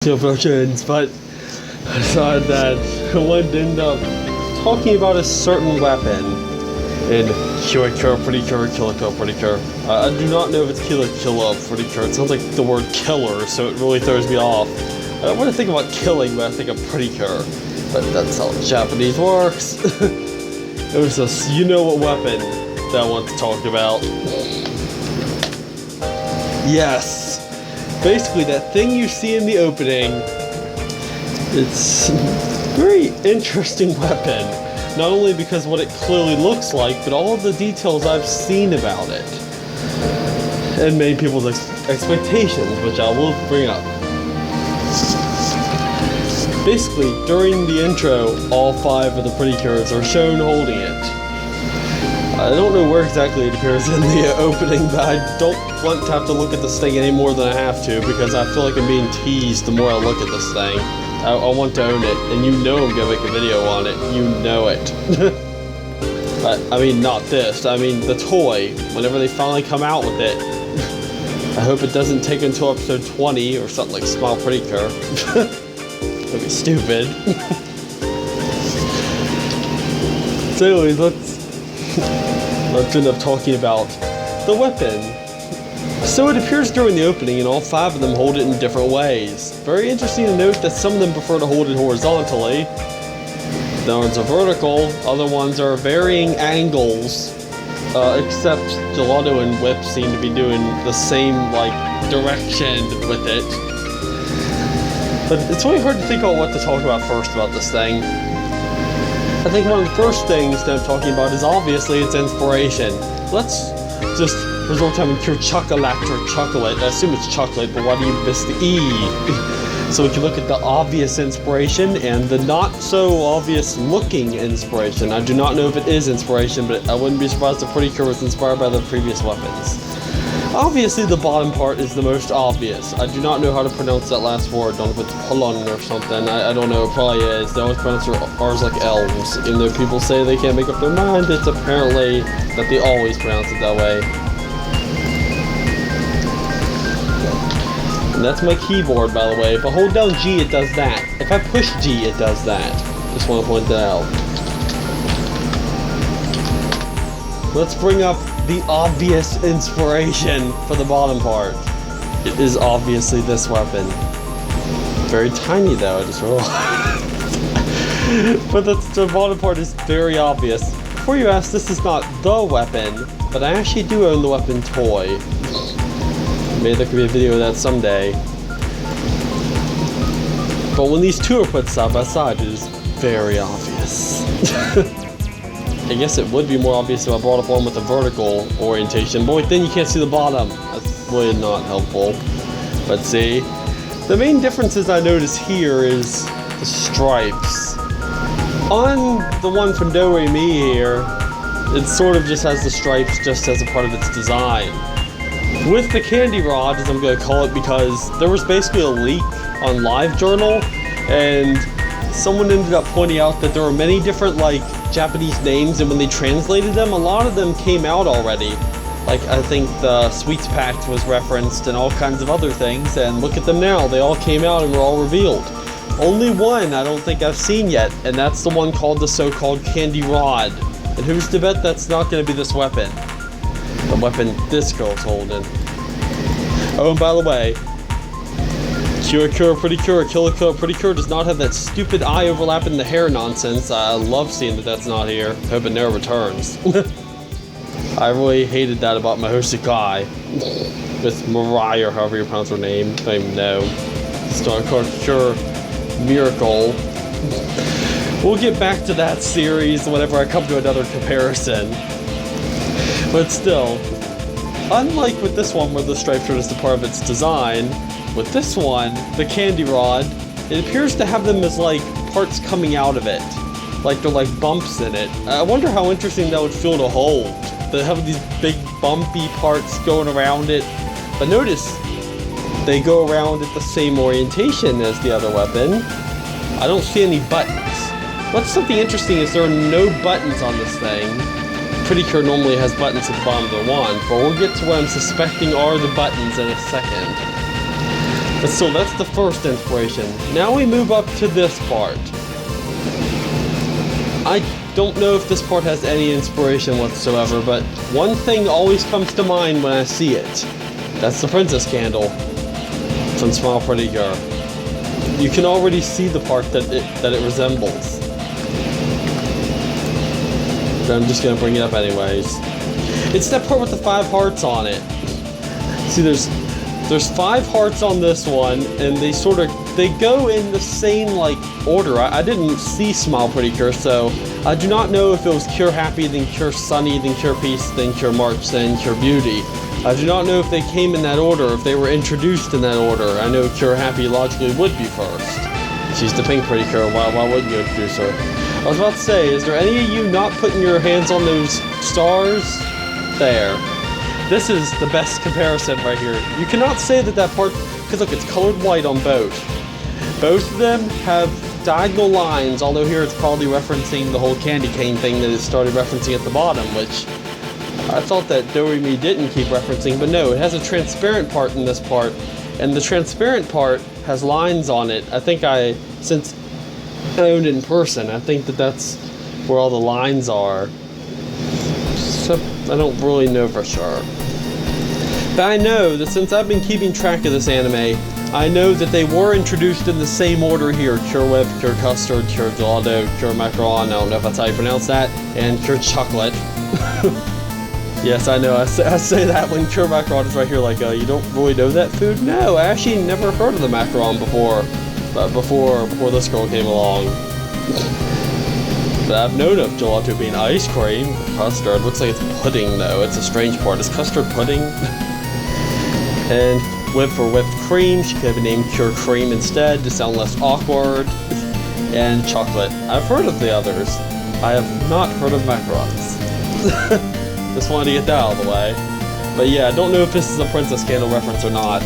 Versions, but I decided that I wanted to end up talking about a certain weapon in Kirakira Pretty Cure, Kirakira Pretty Cure. I do not know if it's Kirakira Pretty Cure. It sounds like the word killer, so it really throws me off. I don't want to think about killing, but I think of Pretty Cure. But that's how Japanese works. It was just, you know what weapon that I want to talk about. Yes! Basically, that thing you see in the opening, it's a very interesting weapon. Not only because what it clearly looks like, but all of the details I've seen about it. And many people's expectations, which I will bring up. Basically, during the intro, all 5 of the Pretty Cures are shown holding it. I don't know where exactly it appears in the opening, but I don't want to have to look at this thing any more than I have to, because I feel like I'm being teased the more I look at this thing. I want to own it, and you know I'm gonna make a video on it. You know it. I mean, not this. I mean, the toy. Whenever they finally come out with it. I hope it doesn't take until episode 20 or something like Small Pretty Cure. That'd be stupid. So anyways, let's end up talking about the weapon. So it appears during the opening, and all 5 of them hold it in different ways. Very interesting to note that some of them prefer to hold it horizontally. The ones are vertical, other ones are varying angles, except Gelato and Whip seem to be doing the same, like, direction with it. But it's really hard to think about what to talk about first about this thing. I think one of the first things that I'm talking about is obviously its inspiration. Let's just resort to having pure chocolate or chocolate. I assume it's chocolate, but why do you miss the E? So we can look at the obvious inspiration and the not so obvious looking inspiration. I do not know if it is inspiration, but I wouldn't be surprised if Pretty Cure was inspired by the previous weapons. Obviously the bottom part is the most obvious. I do not know how to pronounce that last word. Don't know if it's Polon or something. I don't know, it probably is. They always pronounce R's like L's. Even though people say they can't make up their mind, it's apparently that they always pronounce it that way. And that's my keyboard, by the way. If I hold down G, it does that. If I push G, it does that. Just want to point that out. Let's bring up the obvious inspiration for the bottom part. It is obviously this weapon. Very tiny though, I just realized. But the bottom part is very obvious. Before you ask, this is not the weapon, but I actually do own the weapon toy. Maybe there could be a video of that someday. But when these two are put side by side, it is very obvious. I guess it would be more obvious if I brought up one with a vertical orientation, but then you can't see the bottom. That's really not helpful. But see, the main differences I notice here is the stripes. On the one from Do Re Mi here, it sort of just has the stripes just as a part of its design. With the candy rod, as I'm going to call it, because there was basically a leak on LiveJournal, and someone ended up pointing out that there were many different, like, Japanese names, and when they translated them, a lot of them came out already. Like, I think the Sweets Pact was referenced and all kinds of other things, and look at them now, they all came out and were all revealed. Only one I don't think I've seen yet, and that's the one called the so-called Candy Rod. And who's to bet that's not going to be this weapon? The weapon this girl's holding. Oh, and by the way, Kirakira Pretty Cure, Kirakira Pretty Cure does not have that stupid eye overlap in the hair nonsense. I love seeing that that's not here. Hope it never returns. I really hated that about my Hosekai. With Mariah, or however you pronounce her name. I don't even know. Star Cure Miracle. We'll get back to that series whenever I come to another comparison. But still, unlike with this one where the stripes are just a part of its design, with this one, the candy rod, it appears to have them as like parts coming out of it. Like they're like bumps in it. I wonder how interesting that would feel to hold. To have these big bumpy parts going around it. But notice, they go around at the same orientation as the other weapon. I don't see any buttons. What's something interesting is there are no buttons on this thing. Pretty Cure normally has buttons at the bottom of their wand, but we'll get to what I'm suspecting are the buttons in a second. But still, that's the first inspiration. Now we move up to this part. I don't know if this part has any inspiration whatsoever, but one thing always comes to mind when I see it. That's the princess candle from Smile Pretty Cure. You can already see the part that it resembles. But I'm just gonna bring it up anyways. It's that part with the 5 hearts on it. See, there's 5 hearts on this one, and they go in the same like order. I didn't see Smile Pretty Cure, so I do not know if it was Cure Happy, then Cure Sunny, then Cure Peace, then Cure March, then Cure Beauty. I do not know if they came in that order, if they were introduced in that order. I know Cure Happy logically would be first. She's the pink Pretty Cure, why wouldn't you introduce her? I was about to say, is there any of you not putting your hands on those stars? There. This is the best comparison right here. You cannot say that part, because look, it's colored white on both. Both of them have diagonal lines, although here it's probably referencing the whole candy cane thing that it started referencing at the bottom, which I thought that Do-Re-Mi didn't keep referencing, but no, it has a transparent part in this part, and the transparent part has lines on it. I think since I owned it in person, I think that's where all the lines are. So I don't really know for sure. But I know that since I've been keeping track of this anime, I know that they were introduced in the same order here. Cure Whip, Cure Custard, Cure Gelato, Cure Macaron, I don't know if that's how you pronounce that, and Cure Chocolate. Yes, I know, I say that when Cure Macaron is right here like, you don't really know that food? No, I actually never heard of the macaron before, but before this girl came along. But I've known of gelato being ice cream. Custard looks like it's pudding though, it's a strange part. Is custard pudding? And whip for whipped cream, she could have been named Cure Cream instead to sound less awkward. And chocolate. I've heard of the others. I have not heard of macarons. Just wanted to get that out of the way. But yeah, I don't know if this is a Princess Candle reference or not,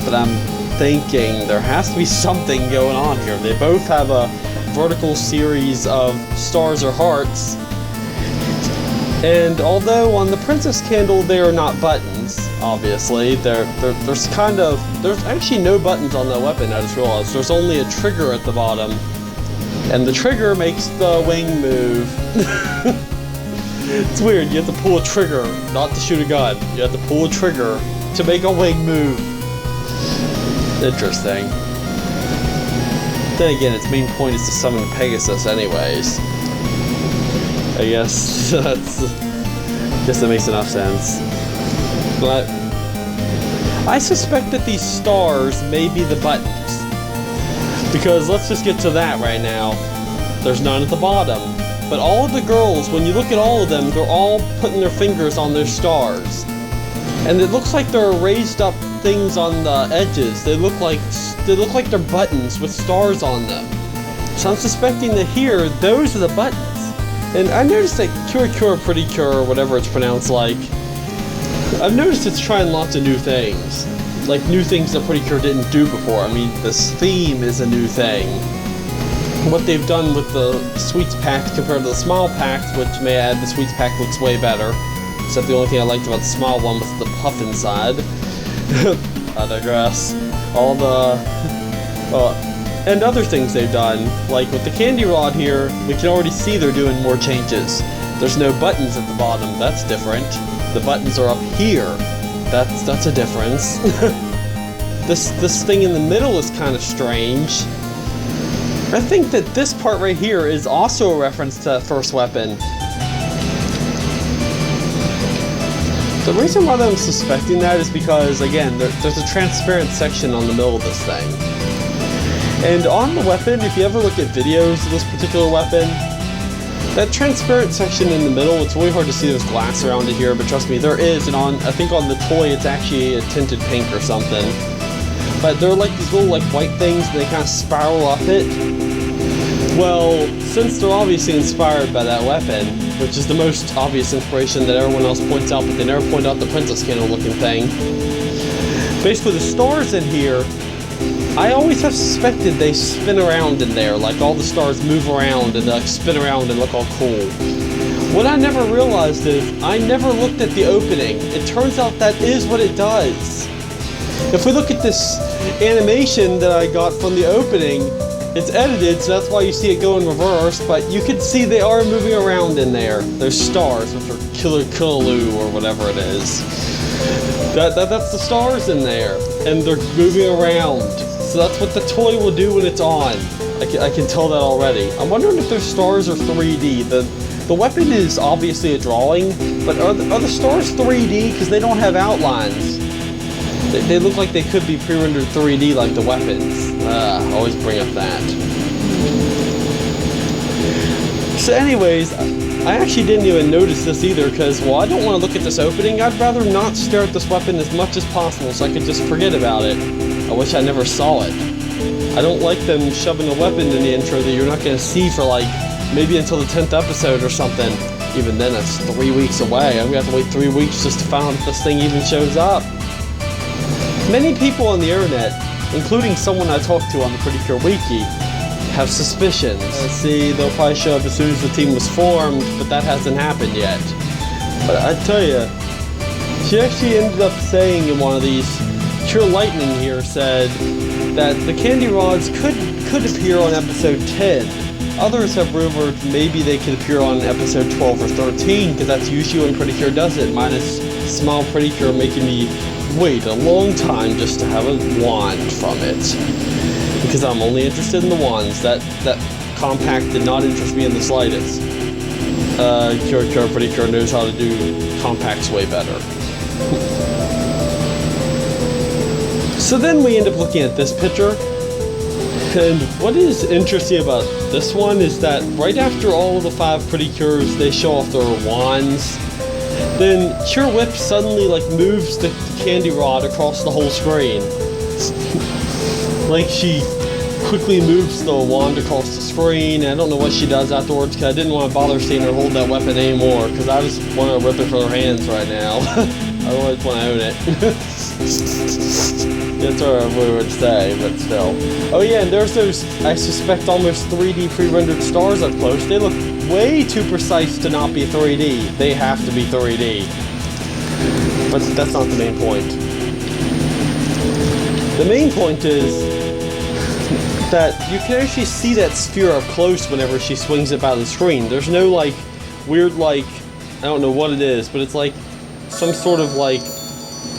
but I'm thinking there has to be something going on here. They both have a vertical series of stars or hearts, and although on the Princess Candle they are not buttons, obviously, there's actually no buttons on the weapon. I just realized there's only a trigger at the bottom, and the trigger makes the wing move. It's weird, you have to pull a trigger, not to shoot a gun. You have to pull a trigger to make a wing move. Interesting. Then again, its main point is to summon Pegasus anyways. I guess that makes enough sense. But I suspect that these stars may be the buttons. Because let's just get to that right now. There's none at the bottom. But all of the girls, when you look at all of them, they're all putting their fingers on their stars. And it looks like there are raised up things on the edges. They look like they're buttons with stars on them. So I'm suspecting that here, those are the buttons. And I noticed that Kirakira Pretty Cure, or whatever it's pronounced like, I've noticed it's trying lots of new things. Like new things that Pretty Cure didn't do before. I mean, this theme is a new thing. What they've done with the Sweets Pact compared to the Smile Pact, which may add the Sweets Pact looks way better. Except the only thing I liked about the Smile one was the puff inside. I digress. All the... and other things they've done, like with the candy rod here, we can already see they're doing more changes. There's no buttons at the bottom, that's different. The buttons are up here. That's a difference. This thing in the middle is kind of strange. I think that this part right here is also a reference to that first weapon. The reason why I'm suspecting that is because, again, there's a transparent section on the middle of this thing. And on the weapon, if you ever look at videos of this particular weapon, that transparent section in the middle, it's really hard to see, there's glass around it here, but trust me, there is, and I think on the toy it's actually a tinted pink or something. But they're like these little like white things, and they kind of spiral up it. Well, since they're obviously inspired by that weapon, which is the most obvious inspiration that everyone else points out, but they never point out the Princess Candle looking thing. Basically, the stars in here, I always have suspected they spin around in there, like all the stars move around and like spin around and look all cool. What I never realized is, I never looked at the opening. It turns out that is what it does. If we look at this animation that I got from the opening, it's edited, so that's why you see it go in reverse, but you can see they are moving around in there. There's stars, which are kirakiraru or whatever it is. That's the stars in there, and they're moving around. So that's what the toy will do when it's on. I can tell that already. I'm wondering if their stars are 3D. The weapon is obviously a drawing, but are the stars 3D? Because they don't have outlines. They look like they could be pre-rendered 3D like the weapons. I always bring up that. So anyways, I actually didn't even notice this either because, well, I don't want to look at this opening. I'd rather not stare at this weapon as much as possible so I could just forget about it. I wish I never saw it. I don't like them shoving a weapon in the intro that you're not going to see for like maybe until the 10th episode or something. Even then, that's 3 weeks away. I'm going to have to wait 3 weeks just to find out if this thing even shows up. Many people on the internet, including someone I talked to on the Pretty Cure Wiki, have suspicions. See, they'll probably show up as soon as the team was formed, but that hasn't happened yet. But I tell you, she actually ended up saying in one of these, Cure Lightning here said that the candy rods could appear on episode 10. Others have rumored maybe they could appear on episode 12 or 13, because that's usually when Pretty Cure does it, minus Small Pretty Cure making me wait a long time just to have a wand from it. Because I'm only interested in the wands. That compact did not interest me in the slightest. Kirakira Pretty Cure knows how to do compacts way better. So then we end up looking at this picture. And what is interesting about this one is that right after all of the 5 Pretty Cures, they show off their wands. Then Cure Whip suddenly like moves the candy rod across the whole screen. Like she quickly moves the wand across the screen. I don't know what she does afterwards because I didn't want to bother seeing her hold that weapon anymore because I just want to rip it from her hands right now. I always want to own it. That's what I would say, but still. Oh yeah, and there's those, I suspect, almost 3D pre-rendered stars up close. They look way too precise to not be 3D. They have to be 3D. But that's not the main point. The main point is that you can actually see that sphere up close whenever she swings it by the screen. There's no like weird like, I don't know what it is, but it's like some sort of like,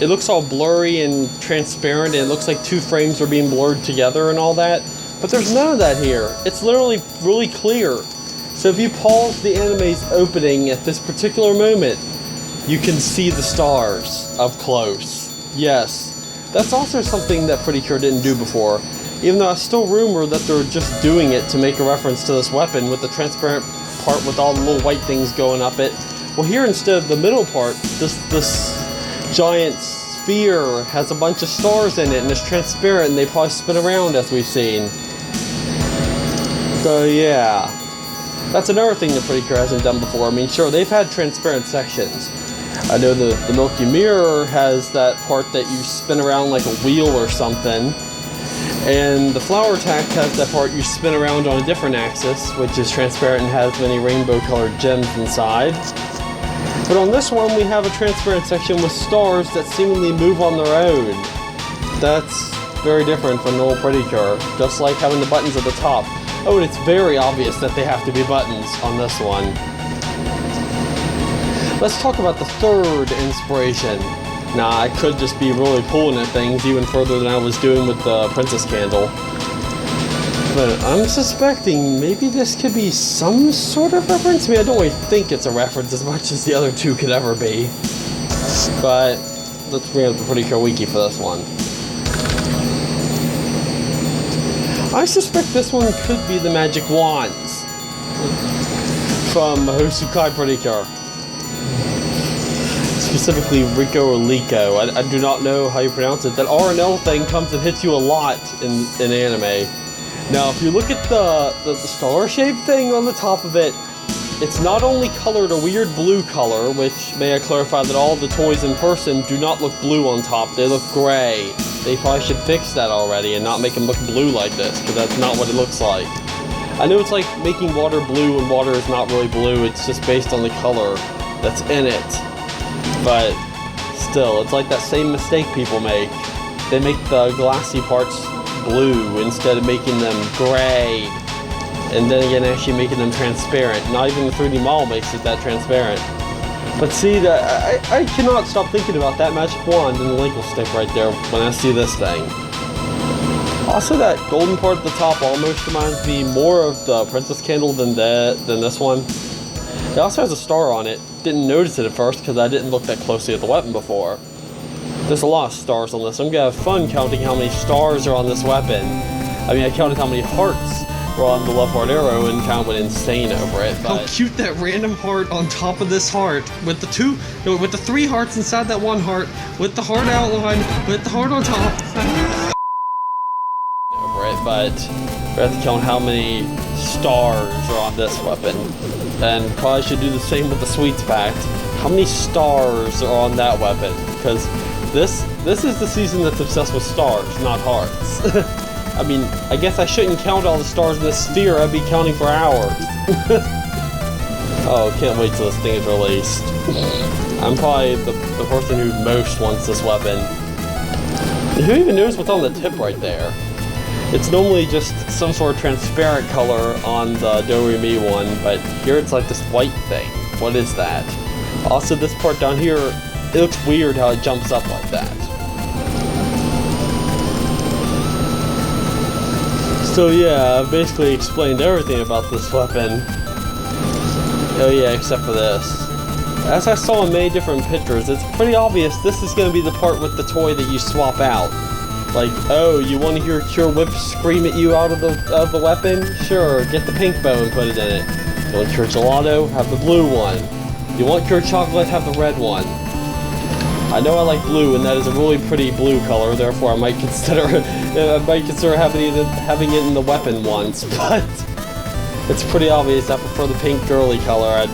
it looks all blurry and transparent and it looks like 2 frames are being blurred together and all that. But there's none of that here. It's literally really clear. So if you pause the anime's opening at this particular moment, you can see the stars up close. Yes, that's also something that Pretty Cure didn't do before. Even though I still rumor that they're just doing it to make a reference to this weapon with the transparent part with all the little white things going up it. Well, here instead of the middle part, this giant sphere has a bunch of stars in it and it's transparent and they probably spin around as we've seen. So yeah, that's another thing that Pretty Cure hasn't done before. I mean, sure, they've had transparent sections. I know the Milky Mirror has that part that you spin around like a wheel or something. And the Flower Attack has that part you spin around on a different axis, which is transparent and has many rainbow colored gems inside. But on this one, we have a transparent section with stars that seemingly move on their own. That's very different from normal Pretty Cure, just like having the buttons at the top. Oh, and it's very obvious that they have to be buttons on this one. Let's talk about the third inspiration. Now, I could just be really pulling at things even further than I was doing with the Princess Candle. But I'm suspecting maybe this could be some sort of reference. I mean, I don't really think it's a reference as much as the other 2 could ever be. But let's bring up the Pretty Cure Wiki for this one. I suspect this one could be the Magic Wands from Hosukai Pretty Cure. Specifically Rico or Lico. I do not know how you pronounce it. That R and L thing comes and hits you a lot in anime. Now, if you look at the star-shaped thing on the top of it, it's not only colored a weird blue color, which may I clarify that all the toys in person do not look blue on top, they look gray. They probably should fix that already and not make them look blue like this, because that's not what it looks like. I know it's like making water blue and water is not really blue, it's just based on the color that's in it. But still, it's like that same mistake people make. they make the glassy parts blue instead of making them gray. And then again, actually making them transparent. Not even the 3D model makes it that transparent. But see, I cannot stop thinking about that magic wand and the Linkle stick right there when I see this thing. Also, that golden part at the top almost reminds me more of the Princess Candle than this one. It also has a star on it. Didn't notice it at first because I didn't look that closely at the weapon before. There's a lot of stars on this. I'm gonna have fun counting how many stars are on this weapon. I mean, I counted how many hearts were on the left heart arrow and kind of went insane over it. But how cute that random heart on top of this heart with the 3 hearts inside that one heart, with the heart outline, with the heart on top. Over it, but we have to count how many stars are on this weapon. And probably should do the same with the Sweets Pact. How many stars are on that weapon? Because this is the season that's obsessed with stars, not hearts. I mean, I guess I shouldn't count all the stars in this sphere. I'd be counting for hours. Oh, can't wait till this thing is released. I'm probably the person who most wants this weapon. Who even knows what's on the tip right there? It's normally just some sort of transparent color on the Do-Re-Mi one, but here it's like this white thing. What is that? Also, this part down here, it looks weird how it jumps up like that. So yeah, I've basically explained everything about this weapon. Oh yeah, except for this. As I saw in many different pictures, it's pretty obvious this is going to be the part with the toy that you swap out. Like, oh, you want to hear Cure Whip scream at you out of the weapon? Sure, get the pink bow and put it in it. You want Cure Gelato? Have the blue one. You want Cure Chocolate? Have the red one. I know I like blue, and that is a really pretty blue color. Therefore, I might consider having it in the weapon once. But it's pretty obvious. I prefer the pink girly color. I'd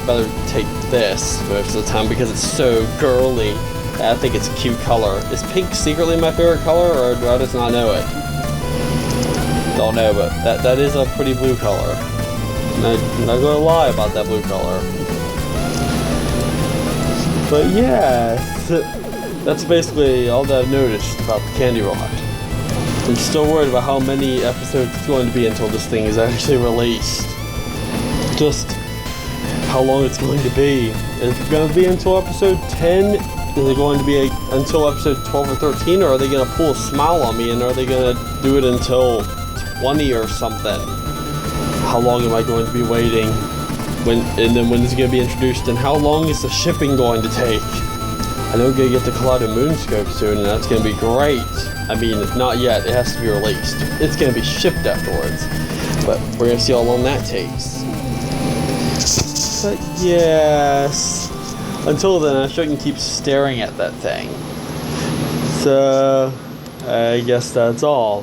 rather take this most of the time because it's so girly. I think it's a cute color. Is pink secretly my favorite color, or do I just not know it? Don't know, but that is a pretty blue color. I'm not gonna lie about that blue color. But yeah, that's basically all that I've noticed about the Candy Rod. I'm still worried about how many episodes it's going to be until this thing is actually released. Just how long it's going to be. Is it going to be until episode 10? Is it going to be until episode 12 or 13? Or are they going to pull a smile on me and are they going to do it until 20 or something? How long am I going to be waiting? And then when is it going to be introduced? And how long is the shipping going to take? I know we're going to get the Collided Moonscope soon and that's going to be great. I mean, if not yet, it has to be released. It's going to be shipped afterwards. But we're going to see how long that takes. But yes, until then I shouldn't keep staring at that thing. So, I guess that's all.